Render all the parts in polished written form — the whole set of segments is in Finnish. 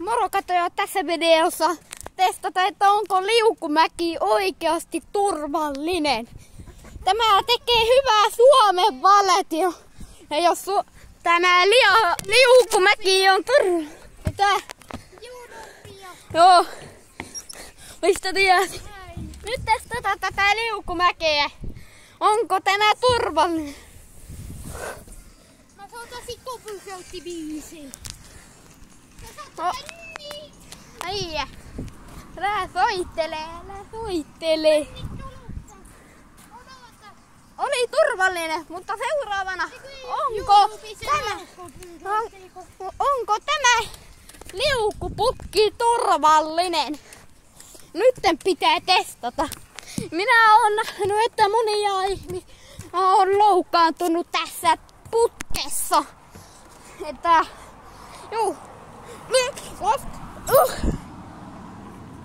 Moro katsoja, tässä videossa testata, että onko liukumäki oikeasti turvallinen. Tämä tekee hyvää Suomen valtio. Ja jos tämä liukumäki on turvallinen. Mitä? Joo. Mistä tiedät? Nyt testataan tätä liukumäkeä. Onko tämä turvallinen? Mä soitasin kopykäyttibiisiin. Äijä. Älä soittele. Oli turvallinen, mutta seuraavana onko tämä liukuputki turvallinen? Nytten pitää testata. Minä oon nähnyt, että monia ihmisiä on loukkaantunut tässä putkessa. Että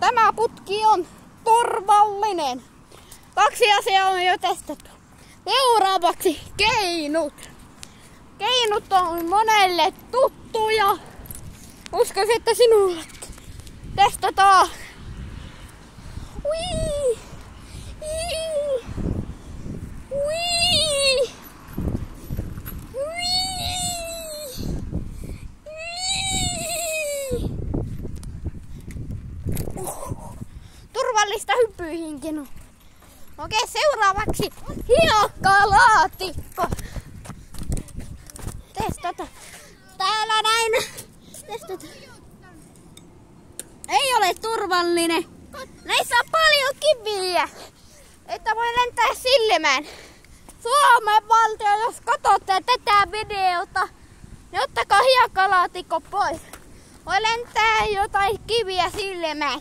tämä putki on turvallinen. 2 asiaa on jo testattu. Seuraavaksi keinut. Keinut on monelle tuttuja. Uskoisin, että sinulle testataan. Ui! Ui! Turvallista hyppyihinkin on. Okei, seuraavaksi hiekkalaatikko. Testata. Täällä näin. Testata. Ei ole turvallinen. Näissä on paljon kiviä. Että voi lentää silmään. Suomen valtio, jos katsotte tätä videota, niin ottakaa hiekkalaatikko pois. Voi lentää jotain kiviä silmään.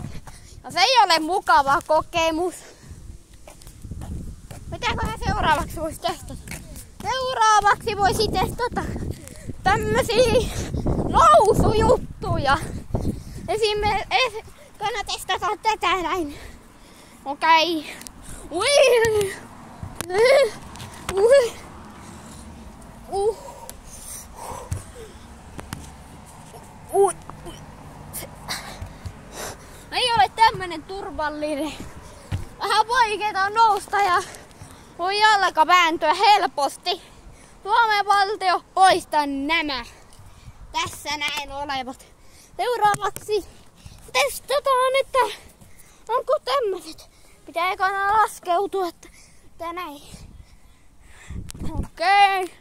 No se ei ole mukava kokemus. Mitäköhän seuraavaksi voisi testata? Seuraavaksi voisi testata tämmösiä nousujuttuja. Esimerkiksi kannattaa testata tätä näin. Okei. Ei ole tämmönen turvallinen. Vähän vaikeeta nousta ja voi jalka vääntyä helposti. Suomen valtio poistaa nämä. Tässä näin olevat. Seuraavaksi testataan, että onko tämmöiset. Pitää ekana laskeutua, että näin. Okei.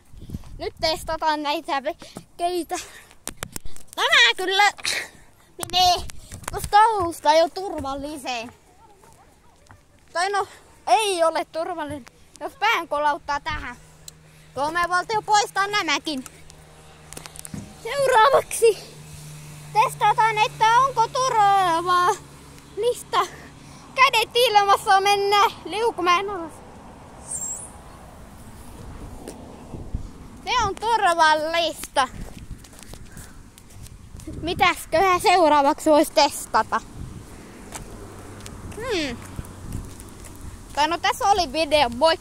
Nyt testataan näitä vekeitä. Tämä kyllä menee tuosta alusta jo turvalliseen. Tai no, ei ole turvallinen, jos pään kolauttaa tähän. Suomen valtio poistaa nämäkin. Seuraavaksi testataan, että onko turvallista. Kädet ilmassa mennä liukumäen alas. Se on turvallista. Mitäsköhän seuraavaksi voisi testata? Tai no tässä oli video, moi!